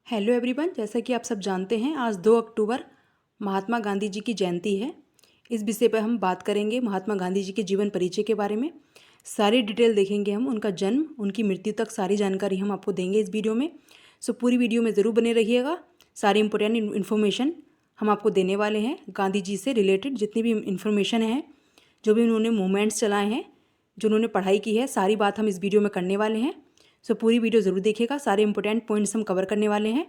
Hello everyone, जैसा कि आप सब जानते हैं आज 2 अक्टूबर महात्मा गांधी जी की जयंती है। इस विषय पर हम बात करेंगे महात्मा गांधी जी के जीवन परिचय के बारे में। सारी डिटेल देखेंगे हम, उनका जन्म, उनकी मृत्यु तक सारी जानकारी हम आपको देंगे इस वीडियो में। सो पूरी वीडियो में ज़रूर बने रहिएगा। सारी इंपॉर्टेंट इन्फॉर्मेशन हम आपको देने वाले हैं। गांधी जी से रिलेटेड जितनी भी इन्फॉर्मेशन है, जो भी उन्होंने मूवमेंट्स चलाए हैं, जो उन्होंने पढ़ाई की है, सारी बात हम इस वीडियो में करने वाले हैं। सो पूरी वीडियो ज़रूर देखिएगा। सारे इंपॉर्टेंट पॉइंट्स हम कवर करने वाले हैं।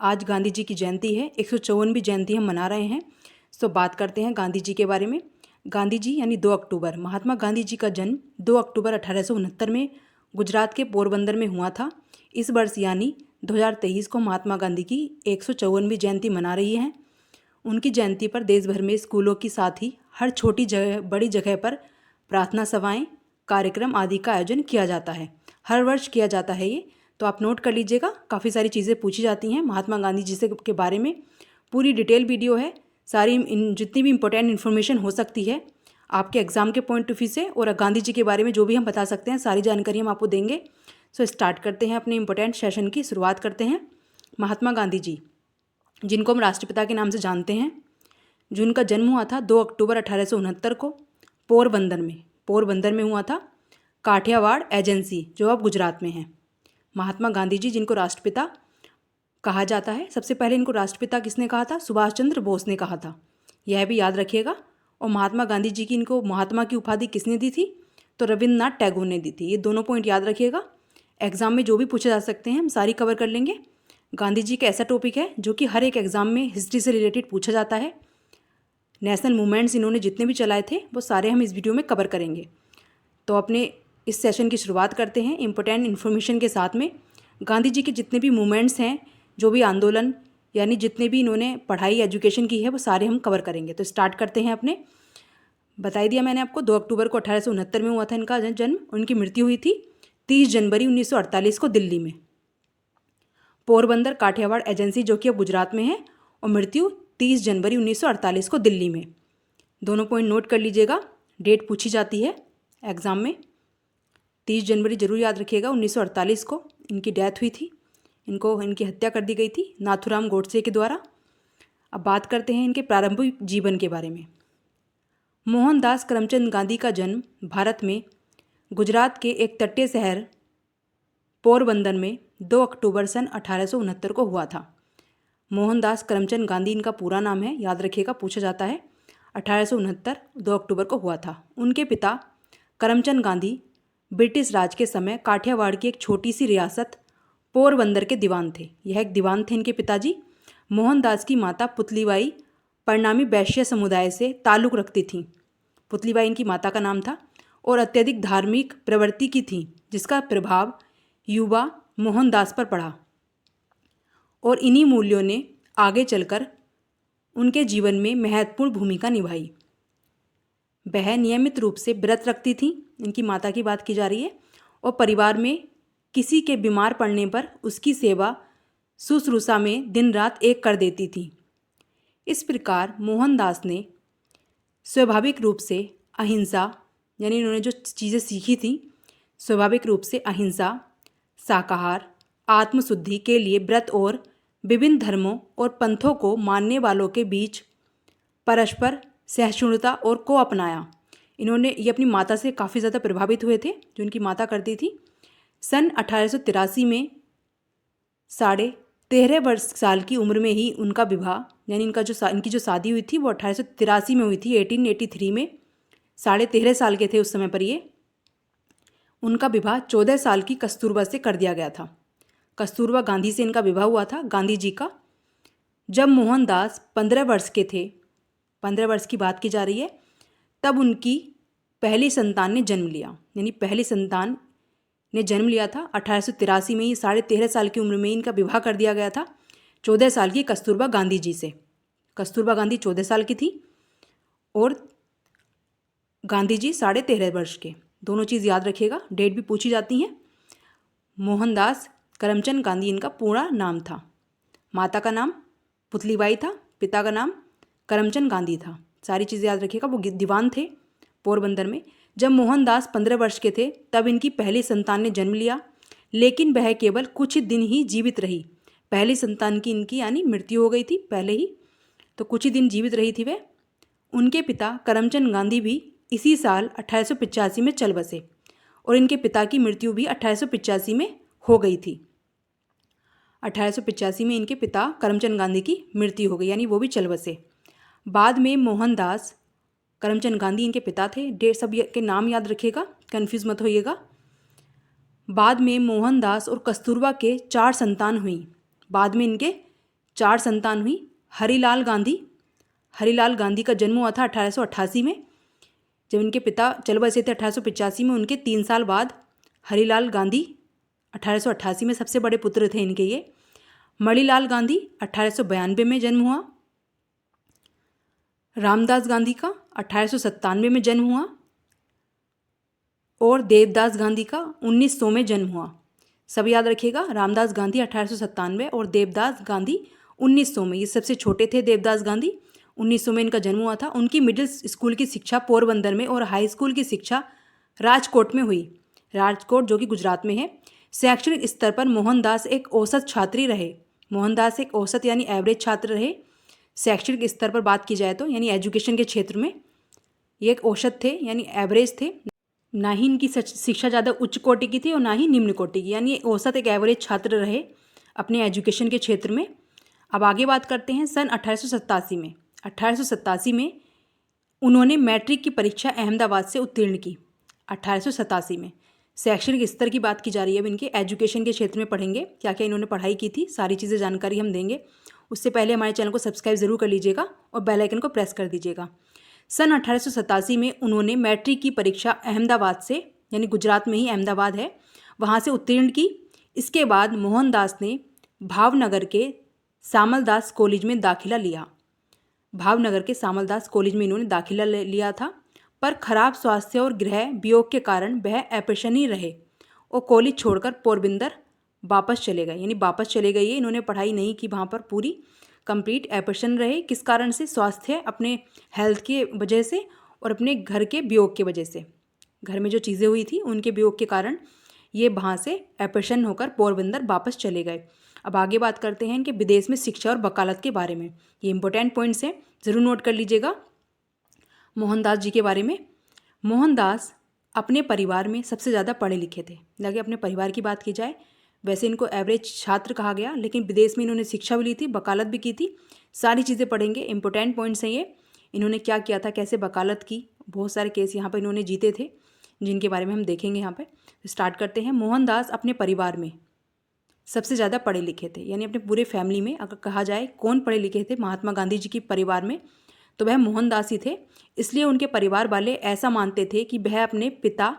आज गांधी जी की जयंती है, 154वीं जयंती हम मना रहे हैं। सो बात करते हैं गांधी जी के बारे में। गांधी जी यानी 2 अक्टूबर, महात्मा गांधी जी का जन्म 2 अक्टूबर 1869 में गुजरात के पोरबंदर में हुआ था। इस वर्ष यानी 2023 को महात्मा गांधी की 154वीं जयंती मना रही हैं। उनकी जयंती पर देश भर में स्कूलों की साथ ही हर छोटी जगह बड़ी जगह पर प्रार्थना सभाएं, कार्यक्रम आदि का आयोजन किया जाता है। हर वर्ष किया जाता है ये, तो आप नोट कर लीजिएगा। काफ़ी सारी चीज़ें पूछी जाती हैं महात्मा गांधी जी से के बारे में। पूरी डिटेल वीडियो है। सारी जितनी भी इंपॉर्टेंट इन्फॉर्मेशन हो सकती है आपके एग्ज़ाम के पॉइंट ऑफ व्यू से और गांधी जी के बारे में जो भी हम बता सकते हैं, सारी जानकारी हम आपको देंगे। सो स्टार्ट करते हैं अपने इंपॉर्टेंट सेशन की शुरुआत करते हैं। महात्मा गांधी जी, जिनको हम राष्ट्रपिता के नाम से जानते हैं, जिनका जन्म हुआ था 2 अक्टूबर 1869 को पोरबंदर में हुआ था। काठियावाड़ एजेंसी, जो अब गुजरात में है। महात्मा गांधी जी, जिनको राष्ट्रपिता कहा जाता है, सबसे पहले इनको राष्ट्रपिता किसने कहा था? सुभाष चंद्र बोस ने कहा था, यह भी याद रखिएगा। और महात्मा गांधी जी की इनको महात्मा की उपाधि किसने दी थी? तो रविन्द्रनाथ टैगोर ने दी थी। ये दोनों पॉइंट याद रखिएगा। एग्जाम में जो भी पूछे जा सकते हैं हम सारी कवर कर लेंगे। गांधी जी का ऐसा टॉपिक है जो कि हर एक एग्जाम में हिस्ट्री से रिलेटेड पूछा जाता है। नेशनल मूवमेंट्स इन्होंने जितने भी चलाए थे वो सारे हम इस वीडियो में कवर करेंगे। तो अपने इस सेशन की शुरुआत करते हैं इंपॉर्टेंट इन्फॉर्मेशन के साथ में। गांधी जी के जितने भी मूवमेंट्स हैं, जो भी आंदोलन यानी जितने भी इन्होंने पढ़ाई एजुकेशन की है, वो सारे हम कवर करेंगे। तो स्टार्ट करते हैं अपने। बता दिया मैंने आपको 2 अक्टूबर को 1869 में हुआ था इनका जन्म। उनकी मृत्यु हुई थी 30 जनवरी 1948 को दिल्ली में, पोरबंदर काठियावाड़ एजेंसी, जो कि अब गुजरात में है। और मृत्यु 30 जनवरी 1948 को दिल्ली में। दोनों पॉइंट नोट कर लीजिएगा, डेट पूछी जाती है एग्ज़ाम में। 30 जनवरी जरूर याद रखिएगा। 1948 को इनकी डेथ हुई थी। इनकी हत्या कर दी गई थी नाथूराम गोडसे के द्वारा। अब बात करते हैं इनके प्रारंभिक जीवन के बारे में। मोहनदास करमचंद गांधी का जन्म भारत में गुजरात के एक तटीय शहर पोरबंदर में 2 अक्टूबर सन 1869 को हुआ था। मोहनदास करमचंद गांधी इनका पूरा नाम है, याद रखिएगा, पूछा जाता है। 1869 2 अक्टूबर को हुआ था। उनके पिता करमचंद गांधी ब्रिटिश राज के समय काठियावाड़ की एक छोटी सी रियासत पोरबंदर के दीवान थे। यह एक दीवान थे इनके पिताजी। मोहनदास की माता पुतलीबाई परिणामी वैश्य समुदाय से ताल्लुक़ रखती थीं। पुतलीबाई इनकी माता का नाम था और अत्यधिक धार्मिक प्रवृत्ति की थी, जिसका प्रभाव युवा मोहनदास पर पड़ा और इन्हीं मूल्यों ने आगे चलकर उनके जीवन में महत्वपूर्ण भूमिका निभाई। वह नियमित रूप से व्रत रखती थीं, इनकी माता की बात की जा रही है, और परिवार में किसी के बीमार पड़ने पर उसकी सेवा शुश्रूषा में दिन रात एक कर देती थी। इस प्रकार मोहनदास ने स्वाभाविक रूप से अहिंसा, यानी इन्होंने जो चीज़ें सीखी थी, स्वाभाविक रूप से अहिंसा, शाकाहार, आत्मशुद्धि के लिए व्रत और विभिन्न धर्मों और पंथों को मानने वालों के बीच परस्पर सहिष्णुता और को अपनाया। इन्होंने ये अपनी माता से काफ़ी ज़्यादा प्रभावित हुए थे, जो उनकी माता करती थी। सन 1883 में 13.5 साल की उम्र में ही उनका विवाह, यानी इनकी जो शादी हुई थी वो 1883 में हुई थी। 1883 में 13.5 साल के थे उस समय पर ये। उनका विवाह 14 साल की कस्तूरबा से कर दिया गया था। कस्तूरबा गांधी से इनका विवाह हुआ था गांधी जी का। जब मोहनदास 15 वर्ष के थे, 15 वर्ष की बात की जा रही है, तब उनकी पहली संतान ने जन्म लिया, यानी पहली संतान ने जन्म लिया था 1883 में ही। 13.5 साल की उम्र में इनका विवाह कर दिया गया था 14 साल की कस्तूरबा गांधी जी से। कस्तूरबा गांधी 14 साल की थी और गांधी जी 13.5 वर्ष के। दोनों चीज़ याद रखिएगा, डेट भी पूछी जाती हैं। मोहनदास करमचंद गांधी इनका पूरा नाम था। माता का नाम पुतलीबाई था, पिता का नाम करमचंद गांधी था। सारी चीज़ें याद रखिएगा। वो दीवान थे पोरबंदर में। जब मोहनदास 15 वर्ष के थे तब इनकी पहली संतान ने जन्म लिया, लेकिन वह केवल कुछ दिन ही जीवित रही। पहली संतान की इनकी यानी मृत्यु हो गई थी पहले ही, तो कुछ ही दिन जीवित रही थी वे। उनके पिता करमचंद गांधी भी इसी साल 1885 में चल बसे और इनके पिता की मृत्यु भी 1885 में हो गई थी। 1885 में इनके पिता करमचंद गांधी की मृत्यु हो गई, यानी वो भी चल बसे। बाद में मोहनदास करमचंद गांधी इनके पिता थे। डेट सब के नाम याद रखिएगा, कन्फ्यूज़ मत होइएगा। बाद में मोहनदास और कस्तूरबा के 4 संतान हुई। बाद में इनके 4 संतान हुई। हरिलाल गांधी का जन्म हुआ था 1888 में। जब इनके पिता चल बसे थे 1885 में, उनके 3 साल बाद हरिलाल गांधी 1888 में सबसे बड़े पुत्र थे इनके ये। मणिलाल गांधी 1892 में जन्म हुआ। रामदास गांधी का 1897 में जन्म हुआ और देवदास गांधी का 1900 में जन्म हुआ। सब याद रखिएगा, रामदास गांधी 1897 और देवदास गांधी 1900 में। ये सबसे छोटे थे देवदास गांधी। 1900 में इनका जन्म हुआ था। उनकी मिडिल स्कूल की शिक्षा पोरबंदर में और हाई स्कूल की शिक्षा राजकोट में हुई। राजकोट जो कि गुजरात में है। शैक्षणिक स्तर पर मोहनदास एक औसत छात्री रहे। मोहनदास एक औसत यानी एवरेज छात्र रहे। शैक्षणिक स्तर पर बात की जाए तो यानी एजुकेशन के क्षेत्र में ये एक औसत थे यानी एवरेज थे। ना ही इनकी शिक्षा ज़्यादा उच्च कोटि की थी और ना ही निम्न कोटि की, यानी औसत एक एवरेज छात्र रहे अपने एजुकेशन के क्षेत्र में। अब आगे बात करते हैं सन 1887 में। 1887 में उन्होंने मैट्रिक की परीक्षा अहमदाबाद से उत्तीर्ण की। 1887 में शैक्षणिक स्तर की बात की जा रही है। अब इनके एजुकेशन के क्षेत्र में पढ़ेंगे क्या क्या इन्होंने पढ़ाई की थी, सारी चीज़ें जानकारी हम देंगे। उससे पहले हमारे चैनल को सब्सक्राइब ज़रूर कर लीजिएगा और बेल आइकन को प्रेस कर दीजिएगा। सन 1887 में उन्होंने मैट्रिक की परीक्षा अहमदाबाद से, यानी गुजरात में ही अहमदाबाद है, वहाँ से उत्तीर्ण की। इसके बाद मोहनदास ने भावनगर के सामलदास कॉलेज में दाखिला लिया। भावनगर के सामलदास कॉलेज में इन्होंने दाखिला लिया था, पर खराब स्वास्थ्य और गृह वियोग के कारण वह अप्रसन्न रहे और कॉलेज छोड़कर पोरबंदर वापस चले गए। यानी वापस चले गए, इन्होंने पढ़ाई नहीं की वहाँ पर पूरी कंप्लीट। अप्रसन्न रहे किस कारण से? स्वास्थ्य, अपने हेल्थ के वजह से और अपने घर के वियोग के वजह से। घर में जो चीज़ें हुई थी उनके वियोग के कारण ये वहाँ से अप्रसन्न होकर पोरबंदर वापस चले गए। अब आगे बात करते हैं इनके विदेश में शिक्षा और वकालत के बारे में। ये इंपॉर्टेंट पॉइंट्स हैं, ज़रूर नोट कर लीजिएगा मोहनदास जी के बारे में। मोहनदास अपने परिवार में सबसे ज़्यादा पढ़े लिखे थे। लगे अपने परिवार की बात की जाए, वैसे इनको एवरेज छात्र कहा गया, लेकिन विदेश में इन्होंने शिक्षा भी ली थी, वकालत भी की थी। सारी चीज़ें पढ़ेंगे, इंपॉर्टेंट पॉइंट्स हैं ये। इन्होंने क्या किया था, कैसे वकालत की, बहुत सारे केस यहाँ पर इन्होंने जीते थे जिनके बारे में हम देखेंगे यहाँ पे। स्टार्ट करते हैं। मोहनदास अपने परिवार में सबसे ज़्यादा पढ़े लिखे थे, यानी अपने पूरे फैमिली में अगर कहा जाए कौन पढ़े लिखे थे महात्मा गांधी जी की परिवार में, तो वह मोहनदास ही थे। इसलिए उनके परिवार वाले ऐसा मानते थे कि वह अपने पिता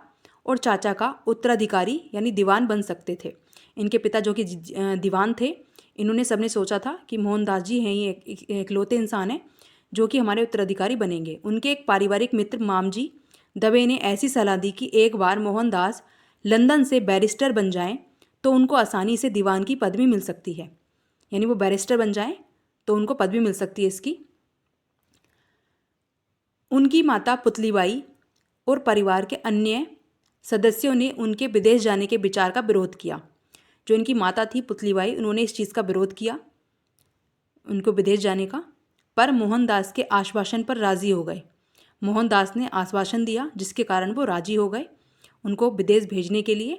और चाचा का उत्तराधिकारी यानी दीवान बन सकते थे। इनके पिता जो कि दीवान थे, इन्होंने सबने सोचा था कि मोहनदास जी हैं ये इकलौते इंसान हैं जो कि हमारे उत्तराधिकारी बनेंगे। उनके एक पारिवारिक मित्र मामजी दवे ने ऐसी सलाह दी कि एक बार मोहनदास लंदन से बैरिस्टर बन जाएं तो उनको आसानी से दीवान की पदवी मिल सकती है। यानी वो बैरिस्टर बन जाएं तो उनको पदवी मिल सकती है इसकी। उनकी माता पुतलीबाई और परिवार के अन्य सदस्यों ने उनके विदेश जाने के विचार का विरोध किया। जो इनकी माता थी पुतलीबाई, उन्होंने इस चीज़ का विरोध किया उनको विदेश जाने का, पर मोहनदास के आश्वासन पर राज़ी हो गए। मोहनदास ने आश्वासन दिया जिसके कारण वो राज़ी हो गए उनको विदेश भेजने के लिए।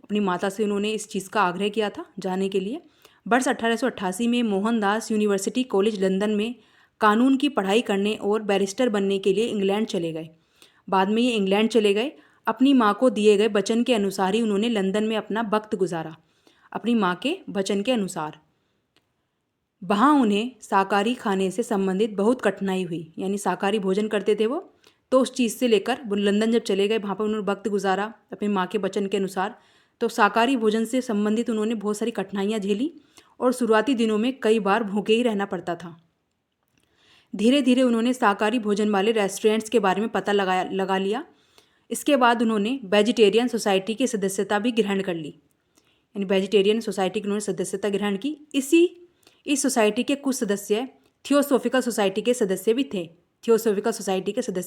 अपनी माता से उन्होंने इस चीज़ का आग्रह किया था जाने के लिए। वर्ष 1888 में मोहनदास यूनिवर्सिटी कॉलेज लंदन में कानून की पढ़ाई करने और बैरिस्टर बनने के लिए इंग्लैंड चले गए। बाद में ये इंग्लैंड चले गए। अपनी माँ को दिए गए वचन के अनुसार ही उन्होंने लंदन में अपना वक्त गुजारा, अपनी माँ के वचन के अनुसार। वहाँ उन्हें शाकाहारी खाने से संबंधित बहुत कठिनाई हुई, यानी शाकाहारी भोजन करते थे वो, तो उस चीज़ से लेकर वो लंदन जब चले गए, वहाँ पर उन्होंने वक्त गुजारा अपनी माँ के वचन के अनुसार, तो शाकाहारी भोजन से संबंधित उन्होंने बहुत सारी कठिनाइयाँ झेली और शुरुआती दिनों में कई बार भूखे ही रहना पड़ता था। धीरे धीरे उन्होंने शाकाहारी भोजन वाले रेस्टोरेंट्स के बारे में पता लगा लिया। इसके बाद उन्होंने वेजिटेरियन सोसाइटी की सदस्यता भी ग्रहण कर ली, यानी वेजिटेरियन सोसाइटी की उन्होंने सदस्यता ग्रहण की। इस सोसाइटी के कुछ सदस्य थियोसॉफिकल सोसाइटी के सदस्य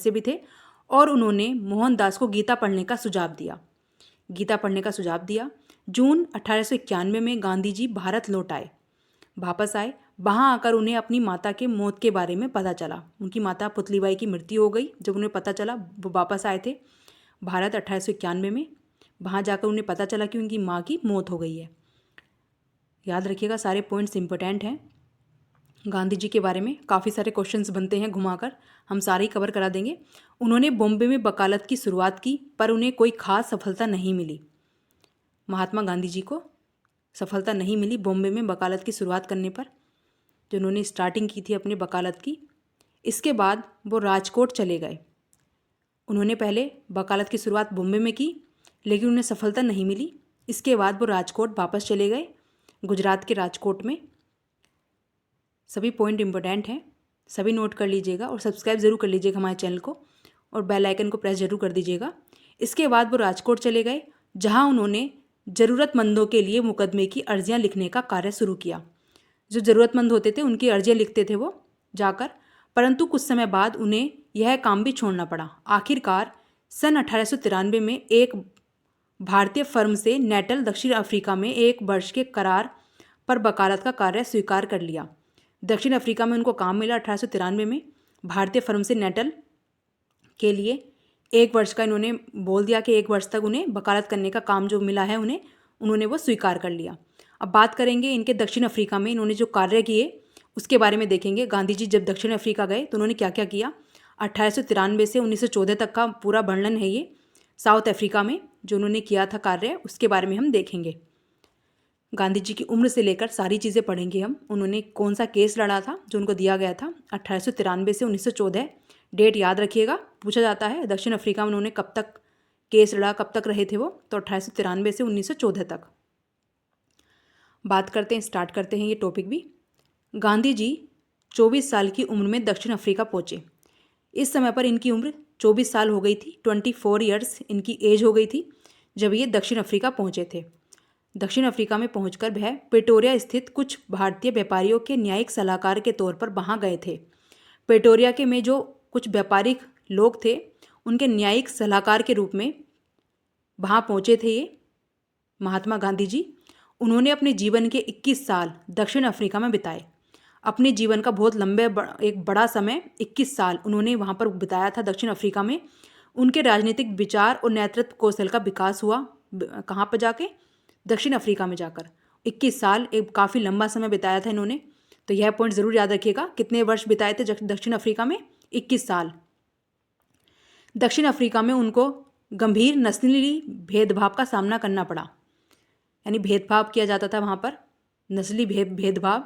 भी थे और उन्होंने मोहनदास को गीता पढ़ने का सुझाव दिया। जून 1891 में गांधी जी भारत लौट आए, वापस आए। वहाँ आकर उन्हें अपनी माता के मौत के बारे में पता चला। उनकी माता पुतलीबाई की मृत्यु हो गई। जब उन्हें पता चला, वो वापस आए थे भारत 1891 में। वहाँ जाकर उन्हें पता चला कि उनकी माँ की मौत हो गई है। याद रखिएगा, सारे पॉइंट्स इंपॉर्टेंट हैं। गांधी जी के बारे में काफ़ी सारे क्वेश्चंस बनते हैं, घुमाकर हम सारे ही कवर करा देंगे। उन्होंने बॉम्बे में वकालत की शुरुआत की, पर उन्हें कोई खास सफलता नहीं मिली। महात्मा गांधी जी को सफलता नहीं मिली बॉम्बे में वकालत की शुरुआत करने पर, जो उन्होंने स्टार्टिंग की थी अपनी वकालत की। इसके बाद वो राजकोट चले गए। उन्होंने पहले वकालत की शुरुआत बॉम्बे में की, लेकिन उन्हें सफलता नहीं मिली। इसके बाद वो राजकोट वापस चले गए, गुजरात के राजकोट में। सभी पॉइंट इंपॉर्टेंट हैं, सभी नोट कर लीजिएगा और सब्सक्राइब ज़रूर कर लीजिएगा हमारे चैनल को, और बेल आइकन को प्रेस जरूर कर दीजिएगा। इसके बाद वो राजकोट चले गए, जहां उन्होंने ज़रूरतमंदों के लिए मुकदमे की अर्जियां लिखने का कार्य शुरू किया। जो ज़रूरतमंद होते थे उनकी अर्जियां लिखते थे वो जाकर, परंतु कुछ समय बाद उन्हें यह काम भी छोड़ना पड़ा। आखिरकार सन 1893 में एक भारतीय फर्म से नेटल दक्षिण अफ्रीका में 1 वर्ष के करार पर वकालत का कार्य स्वीकार कर लिया। दक्षिण अफ्रीका में उनको काम मिला 1893 में। भारतीय फर्म से नेटल के लिए 1 वर्ष का इन्होंने बोल दिया कि 1 वर्ष तक उन्हें वकालत करने का काम जो मिला है उन्होंने वो स्वीकार कर लिया। अब बात करेंगे इनके दक्षिण अफ्रीका में इन्होंने जो कार्य किए उसके बारे में देखेंगे। गांधी जी जब दक्षिण अफ्रीका गए तो उन्होंने क्या क्या किया। 1893 से 1914 तक का पूरा वर्णन है ये साउथ अफ्रीका में जो उन्होंने किया था कार्य, उसके बारे में हम देखेंगे। गांधी जी की उम्र से लेकर सारी चीज़ें पढ़ेंगे हम। उन्होंने कौन सा केस लड़ा था जो उनको दिया गया था 1893 से 1914। डेट याद रखिएगा, पूछा जाता है दक्षिण अफ्रीका में उन्होंने कब तक केस लड़ा, कब तक रहे थे वो, तो 1893 से 1914 तक। बात करते हैं, स्टार्ट करते हैं ये टॉपिक भी। गांधी जी 24 साल की उम्र में दक्षिण अफ्रीका पहुँचे। इस समय पर इनकी उम्र 24 साल हो गई थी, 24 ईयर्स इनकी एज हो गई थी जब ये दक्षिण अफ्रीका पहुँचे थे। दक्षिण अफ्रीका में पहुंचकर वह प्रिटोरिया स्थित कुछ भारतीय व्यापारियों के न्यायिक सलाहकार के तौर पर वहां गए थे। प्रिटोरिया के में जो कुछ व्यापारिक लोग थे उनके न्यायिक सलाहकार के रूप में वहां पहुंचे थे ये महात्मा गांधी जी। उन्होंने अपने जीवन के 21 साल दक्षिण अफ्रीका में बिताए। अपने जीवन का बहुत लंबे एक बड़ा समय 21 साल उन्होंने वहाँ पर बिताया था दक्षिण अफ्रीका में। उनके राजनीतिक विचार और नेतृत्व कौशल का विकास हुआ कहाँ पर जाके, दक्षिण अफ्रीका में जाकर। 21 साल एक काफ़ी लंबा समय बिताया था इन्होंने, तो यह पॉइंट ज़रूर याद रखिएगा। कितने वर्ष बिताए थे दक्षिण अफ्रीका में? 21 साल। दक्षिण अफ्रीका में उनको गंभीर नस्ली भेदभाव का सामना करना पड़ा, यानी भेदभाव किया जाता था वहाँ पर, नस्ली भेदभाव,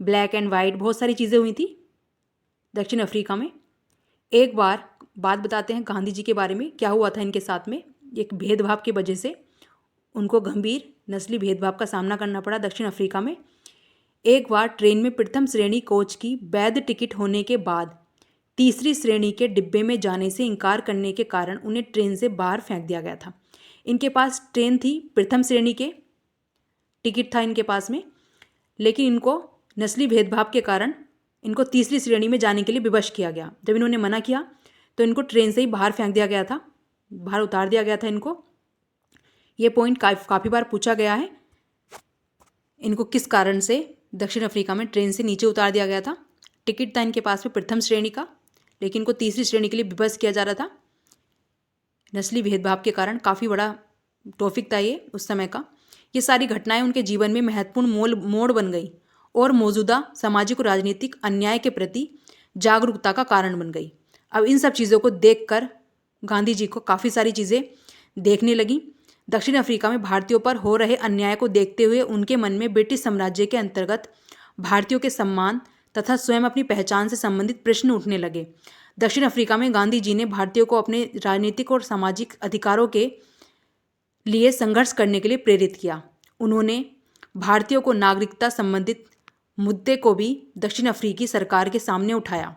ब्लैक एंड वाइट, बहुत सारी चीज़ें हुई थी दक्षिण अफ्रीका में। एक बार बात बताते हैं गांधी जी के बारे में, क्या हुआ था इनके साथ में। एक भेदभाव की वजह से उनको गंभीर नस्ली भेदभाव का सामना करना पड़ा दक्षिण अफ्रीका में। एक बार ट्रेन में प्रथम श्रेणी कोच की वैध टिकट होने के बाद तीसरी श्रेणी के डिब्बे में जाने से इनकार करने के कारण उन्हें ट्रेन से बाहर फेंक दिया गया था। इनके पास ट्रेन थी, प्रथम श्रेणी के टिकट था इनके पास में, लेकिन इनको नस्ली भेदभाव के कारण इनको तीसरी श्रेणी में जाने के लिए विवश किया गया। जब इन्होंने मना किया तो इनको ट्रेन से ही बाहर फेंक दिया गया था, बाहर उतार दिया गया था इनको। ये पॉइंट काफ़ी बार पूछा गया है, इनको किस कारण से दक्षिण अफ्रीका में ट्रेन से नीचे उतार दिया गया था। टिकट था इनके पास में प्रथम श्रेणी का, लेकिन इनको तीसरी श्रेणी के लिए विवश किया जा रहा था नस्ली भेदभाव के कारण। काफ़ी बड़ा टॉपिक था ये उस समय का। ये सारी घटनाएं उनके जीवन में महत्वपूर्ण मोड़ बन गई और मौजूदा सामाजिक और राजनीतिक अन्याय के प्रति जागरूकता का कारण बन गई। अब इन सब चीज़ों को देखकर गांधी जी को काफ़ी सारी चीज़ें देखने लगी। दक्षिण अफ्रीका में भारतीयों पर हो रहे अन्याय को देखते हुए उनके मन में ब्रिटिश साम्राज्य के अंतर्गत भारतीयों के सम्मान तथा स्वयं अपनी पहचान से संबंधित प्रश्न उठने लगे। दक्षिण अफ्रीका में गांधी जी ने भारतीयों को अपने राजनीतिक और सामाजिक अधिकारों के लिए संघर्ष करने के लिए प्रेरित किया। उन्होंने भारतीयों को नागरिकता संबंधित मुद्दे को भी दक्षिण अफ्रीकी सरकार के सामने उठाया,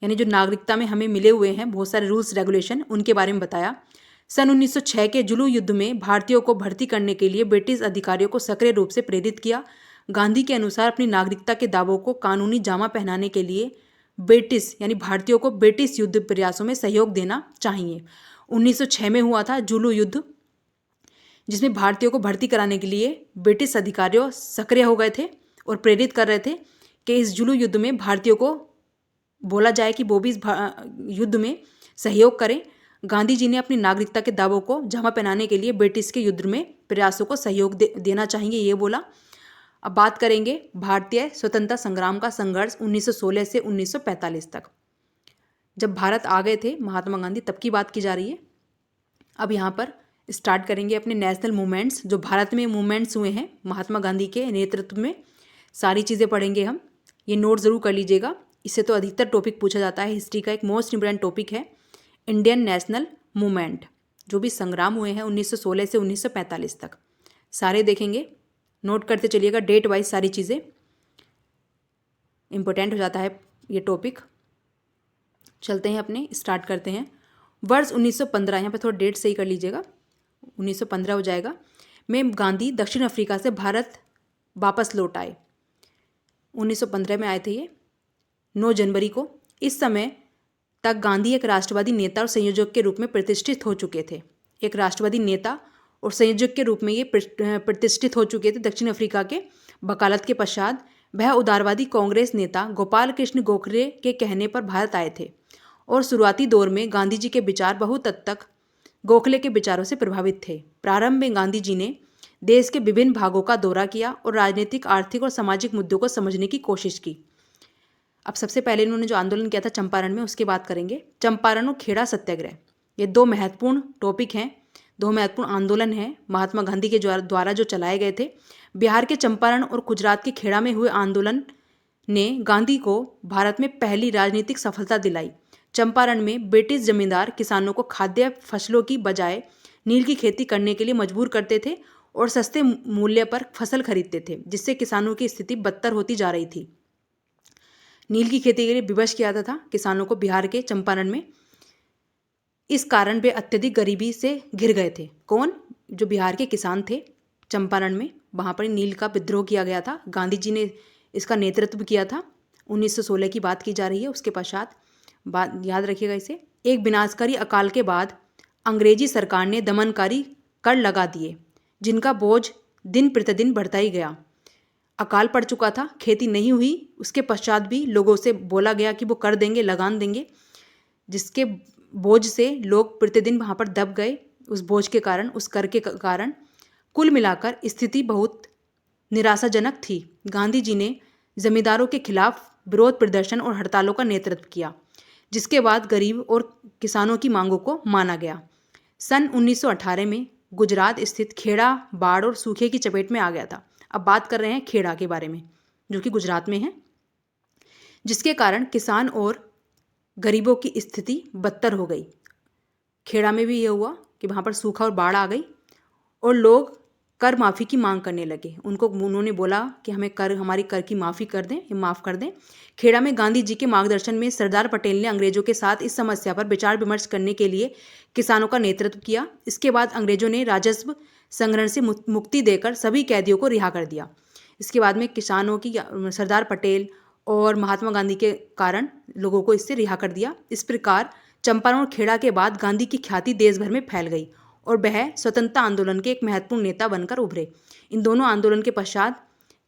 यानी जो नागरिकता में हमें मिले हुए हैं बहुत सारे रूल्स रेगुलेशन, उनके बारे में बताया। सन 1906 के जुलू युद्ध में भारतीयों को भर्ती करने के लिए ब्रिटिश अधिकारियों को सक्रिय रूप से प्रेरित किया। गांधी के अनुसार अपनी नागरिकता के दावों को कानूनी जामा पहनाने के लिए ब्रिटिश यानी भारतीयों को ब्रिटिश युद्ध प्रयासों में सहयोग देना चाहिए। 1906 में हुआ था जुलू युद्ध, जिसमें भारतीयों को भर्ती कराने के लिए ब्रिटिश अधिकारियों सक्रिय हो गए थे और प्रेरित कर रहे थे कि इस जुलू युद्ध में भारतीयों को बोला जाए कि वो भी इस युद्ध में सहयोग करें। गांधी जी ने अपनी नागरिकता के दावों को जमा पहनाने के लिए ब्रिटिश के युद्ध में प्रयासों को सहयोग देना चाहेंगे, ये बोला। अब बात करेंगे भारतीय स्वतंत्रता संग्राम का संघर्ष 1916 से 1945 तक। जब भारत आ गए थे महात्मा गांधी, तब की बात की जा रही है। अब यहाँ पर स्टार्ट करेंगे अपने नेशनल मूवमेंट्स, जो भारत में मूवमेंट्स हुए हैं महात्मा गांधी के नेतृत्व में, सारी चीज़ें पढ़ेंगे हम। ये नोट ज़रूर कर लीजिएगा, इससे तो अधिकतर टॉपिक पूछा जाता है। हिस्ट्री का एक मोस्ट इंपॉर्टेंट टॉपिक है इंडियन नेशनल मूवमेंट, जो भी संग्राम हुए हैं 1916 से 1945 तक, सारे देखेंगे। नोट करते चलिएगा डेट वाइज, सारी चीज़ें इम्पोर्टेंट हो जाता है ये टॉपिक। चलते हैं अपने, स्टार्ट करते हैं। वर्ष 1915, यहाँ पे थोड़ा डेट सही कर लीजिएगा, 1915 हो जाएगा, में गांधी दक्षिण अफ्रीका से भारत वापस लौट आए। 1915 में आए थे ये, 9 जनवरी को। इस समय तक गांधी एक राष्ट्रवादी नेता और संयोजक के रूप में प्रतिष्ठित हो चुके थे। एक राष्ट्रवादी नेता और संयोजक के रूप में ये प्रतिष्ठित हो चुके थे। दक्षिण अफ्रीका के वकालत के पश्चात वह उदारवादी कांग्रेस नेता गोपाल कृष्ण गोखले के कहने पर भारत आए थे और शुरुआती दौर में गांधी जी के विचार बहुत हद तक गोखले के विचारों से प्रभावित थे। प्रारंभ में गांधी जी ने देश के विभिन्न भागों का दौरा किया और राजनीतिक, आर्थिक और सामाजिक मुद्दों को समझने की कोशिश की। अब सबसे पहले इन्होंने जो आंदोलन किया था चंपारण में, उसकी बात करेंगे। चंपारण और खेड़ा सत्याग्रह, ये 2 महत्वपूर्ण टॉपिक हैं, 2 महत्वपूर्ण आंदोलन हैं महात्मा गांधी के द्वारा जो चलाए गए थे। बिहार के चंपारण और गुजरात के खेड़ा में हुए आंदोलन ने गांधी को भारत में पहली राजनीतिक सफलता दिलाई। चंपारण में ब्रिटिश जमींदार किसानों को खाद्य फसलों की बजाय नील की खेती करने के लिए मजबूर करते थे और सस्ते मूल्य पर फसल खरीदते थे, जिससे किसानों की स्थिति बदतर होती जा रही थी। नील की खेती के लिए विवश किया था किसानों को बिहार के चंपारण में। इस कारण वे अत्यधिक गरीबी से घिर गए थे। कौन? जो बिहार के किसान थे चंपारण में, वहाँ पर नील का विद्रोह किया गया था। गांधी जी ने इसका नेतृत्व किया था। 1916 की बात की जा रही है। उसके पश्चात बात याद रखिएगा इसे। एक विनाशकारी अकाल के बाद अंग्रेजी सरकार ने दमनकारी कर लगा दिए, जिनका बोझ दिन प्रतिदिन बढ़ता ही गया। अकाल पड़ चुका था, खेती नहीं हुई, उसके पश्चात भी लोगों से बोला गया कि वो कर देंगे, लगान देंगे, जिसके बोझ से लोग प्रतिदिन वहाँ पर दब गए। उस बोझ के कारण, उस कर के कारण कुल मिलाकर स्थिति बहुत निराशाजनक थी। गांधी जी ने जमींदारों के खिलाफ विरोध प्रदर्शन और हड़तालों का नेतृत्व किया, जिसके बाद गरीब और किसानों की मांगों को माना गया। सन 1918 में गुजरात स्थित खेड़ा बाढ़ और सूखे की चपेट में आ गया था। अब बात कर रहे हैं खेड़ा के बारे में, जो कि गुजरात में है, जिसके कारण किसान और गरीबों की स्थिति बदतर हो गई। खेड़ा में भी ये हुआ कि वहाँ पर सूखा और बाढ़ आ गई और लोग कर माफ़ी की मांग करने लगे। उन्होंने बोला कि हमें हमारी कर की माफ़ी कर दें, ये माफ़ कर दें। खेड़ा में गांधी जी के मार्गदर्शन में सरदार पटेल ने अंग्रेजों के साथ इस समस्या पर विचार विमर्श करने के लिए किसानों का नेतृत्व किया। इसके बाद अंग्रेजों ने राजस्व संग्रहण से मुक्ति देकर सभी कैदियों को रिहा कर दिया। इसके बाद में किसानों की, सरदार पटेल और महात्मा गांधी के कारण लोगों को इससे रिहा कर दिया। इस प्रकार चंपारण और खेड़ा के बाद गांधी की ख्याति देश भर में फैल गई और वह स्वतंत्रता आंदोलन के एक महत्वपूर्ण नेता बनकर उभरे। इन दोनों आंदोलन के पश्चात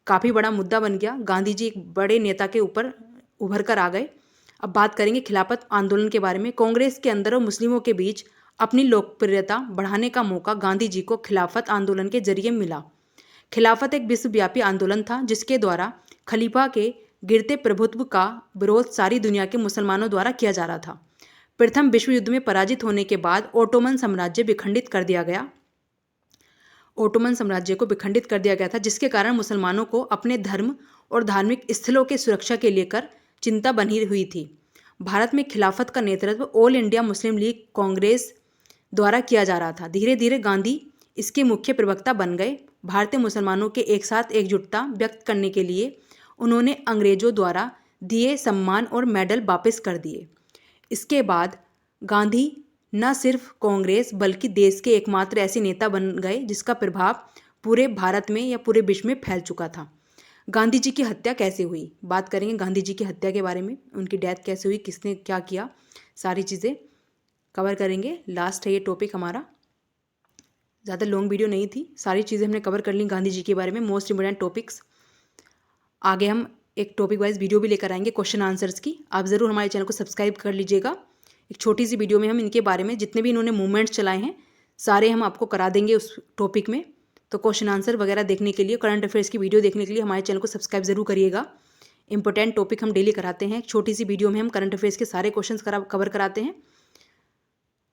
काफ़ी बड़ा मुद्दा बन गया। गांधी जी एक बड़े नेता के ऊपर उभर कर आ गए। अब बात करेंगे खिलाफत आंदोलन के बारे में। कांग्रेस के अंदर और मुस्लिमों के बीच अपनी लोकप्रियता बढ़ाने का मौका गांधी जी को खिलाफत आंदोलन के जरिए मिला। खिलाफत एक विश्वव्यापी आंदोलन था, जिसके द्वारा खलीफा के गिरते प्रभुत्व का विरोध सारी दुनिया के मुसलमानों द्वारा किया जा रहा था। प्रथम विश्व युद्ध में पराजित होने के बाद ओटोमन साम्राज्य विखंडित कर दिया गया। ओटोमन साम्राज्य को विखंडित कर दिया गया था, जिसके कारण मुसलमानों को अपने धर्म और धार्मिक स्थलों की सुरक्षा के लेकर चिंता बनी हुई थी। भारत में खिलाफत का नेतृत्व all India Muslim league Congress द्वारा किया जा रहा था। धीरे धीरे गांधी इसके मुख्य प्रवक्ता बन गए। भारतीय मुसलमानों के एक साथ एकजुटता व्यक्त करने के लिए उन्होंने अंग्रेजों द्वारा दिए सम्मान और मेडल वापस कर दिए। इसके बाद गांधी न सिर्फ कांग्रेस बल्कि देश के एकमात्र ऐसे नेता बन गए जिसका प्रभाव पूरे भारत में या पूरे विश्व में फैल चुका था। गांधी जी की हत्या कैसे हुई, बात करेंगे गांधी जी की हत्या के बारे में। उनकी डेथ कैसे हुई, किसने क्या किया, सारी चीज़ें कवर करेंगे। लास्ट है ये टॉपिक हमारा। ज़्यादा लॉन्ग वीडियो नहीं थी, सारी चीज़ें हमने कवर कर ली गांधी जी के बारे में, मोस्ट इंपोर्टेंट टॉपिक्स। आगे हम एक टॉपिक वाइज वीडियो भी लेकर आएंगे क्वेश्चन आंसर्स की। आप ज़रूर हमारे चैनल को सब्सक्राइब कर लीजिएगा। एक छोटी सी वीडियो में हम इनके बारे में जितने भी इन्होंने मूवमेंट्स चलाए हैं सारे हम आपको करा देंगे उस टॉपिक में। तो क्वेश्चन आंसर वगैरह देखने के लिए, करंट अफेयर्स की वीडियो देखने के लिए हमारे चैनल को सब्सक्राइब जरूर करिएगा। इंपॉर्टेंट टॉपिक हम डेली कराते हैं। एक छोटी सी वीडियो में हम करंट अफेयर्स के सारे क्वेश्चन कवर कराते हैं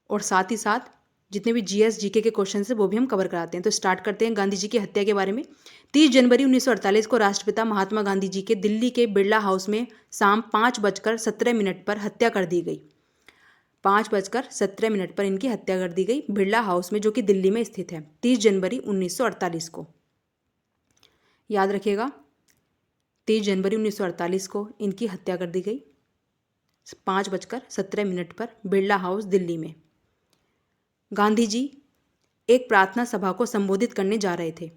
और साथ ही साथ जितने भी जीएस जीके के क्वेश्चन है वो भी हम कवर कराते हैं। तो स्टार्ट करते हैं गांधी जी की हत्या के बारे में। 30 जनवरी 1948 को राष्ट्रपिता महात्मा गांधी जी के दिल्ली के बिरला हाउस में शाम 5:17 पर हत्या कर दी गई। 5:17 पर इनकी हत्या कर दी गई बिरला हाउस में, जो कि दिल्ली में स्थित है। 30 जनवरी 1948 को याद रखिएगा, 30 जनवरी 1948 को इनकी हत्या कर दी गई 5:17 पर बिरला हाउस दिल्ली में। गांधी जी एक प्रार्थना सभा को संबोधित करने जा रहे थे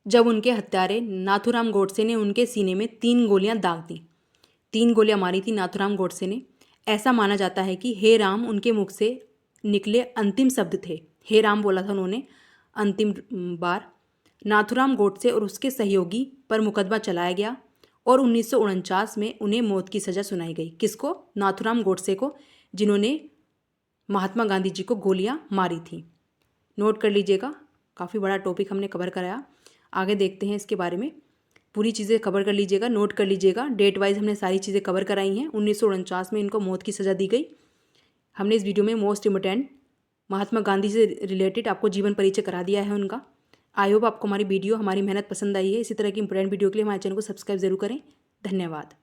जब उनके हत्यारे नाथूराम गोडसे ने उनके सीने में 3 गोलियां दाग दी। 3 गोलियां मारी थी नाथूराम गोडसे ने। ऐसा माना जाता है कि हे राम उनके मुख से निकले अंतिम शब्द थे। हे राम बोला था उन्होंने अंतिम बार। नाथूराम गोडसे और उसके सहयोगी पर मुकदमा चलाया गया और 1949 में उन्हें मौत की सज़ा सुनाई गई। किसको? नाथूराम गोडसे को, जिन्होंने महात्मा गांधी जी को गोलियां मारी थी। नोट कर लीजिएगा, काफ़ी बड़ा टॉपिक हमने कवर कराया। आगे देखते हैं इसके बारे में, पूरी चीज़ें कवर कर लीजिएगा, नोट कर लीजिएगा। डेट वाइज हमने सारी चीज़ें कवर कराई हैं। 1949 में इनको मौत की सज़ा दी गई। हमने इस वीडियो में मोस्ट इम्पोर्टेंट महात्मा गांधी से रिलेटेड आपको जीवन परिचय करा दिया है उनका। आई होप आपको हमारी वीडियो, हमारी मेहनत पसंद आई है। इसी तरह की इंपॉर्टेंट वीडियो के लिए हमारे चैनल को सब्सक्राइब जरूर करें। धन्यवाद।